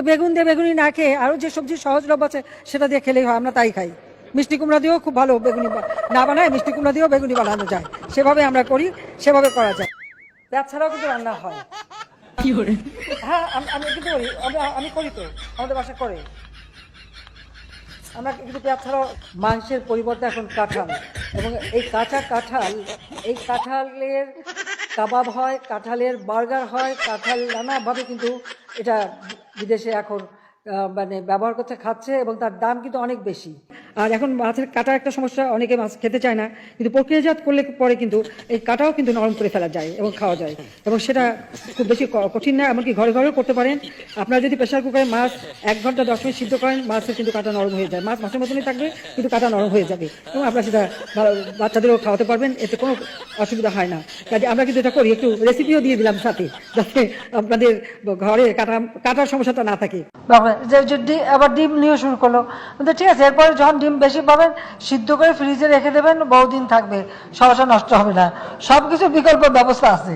তো বেগুন দিয়ে বেগুনি না খেয়ে আরও যে সবজি সহজলভ্য আছে সেটা দিয়ে খেলেই হয়, আমরা তাই খাই। মিষ্টি কুমড়া দিয়েও খুব ভালো বেগুনি না বানায় মিষ্টি কুমড়া দিয়েও বেগুনি বানানো যায়, সেভাবে আমরা করি, সেভাবে করা যায়। পেঁয়াজ ছাড়াও কিন্তু রান্না হয়। হ্যাঁ, আমি কিন্তু করি, আমি করি তো, আমাদের বাসা করে। আমরা কিন্তু পেঁয়াজ ছাড়াও মাংসের পরিবর্তে এখন কাঁঠাল, এবং এই কাঁচা কাঁঠাল, এই কাঁঠালের কাবাব হয়, কাঁঠালের বার্গার হয়, কাঁঠাল নানাভাবে কিন্তু এটা বিদেশে এখন মানে ব্যবহার করতে খাচ্ছে, এবং তার দাম কিন্তু অনেক বেশি। আর এখন মাছের কাটার একটা সমস্যা, অনেকে মাছ খেতে চায় না, কিন্তু প্রক্রিয়াজাত করলে পরে কিন্তু এই কাটাও কিন্তু নরম করে ফেলা যায় এবং খাওয়া যায়, এবং সেটা খুব বেশি কঠিন না, এমনকি ঘরে ঘরেও করতে পারেন। আপনারা যদি প্রেশার কুকারে মাছ 1 ঘন্টা 10 মিনিট সিদ্ধ করেন, মাছের কিন্তু কাটা নরম হয়ে যায়, মাছ মাছের মতনই থাকবে কিন্তু কাটা নরম হয়ে যাবে, এবং আপনারা সেটা বাচ্চাদেরও খাওয়াতে পারবেন, এতে কোনো অসুবিধা হয় না। কাজে আমরা কিন্তু এটা করি, একটু রেসিপিও দিয়ে দিলাম সাথে, যাতে আপনাদের ঘরে কাটার সমস্যাটা না থাকে। আবার ডিম নিয়ে শুরু করলো, ঠিক আছে, এরপরে যখন ডিম বেশি পাবেন সিদ্ধ করে ফ্রিজে রেখে দেবেন, বহুদিন থাকবে, সমস্যা নষ্ট হবে না, সবকিছু বিকল্প ব্যবস্থা আছে।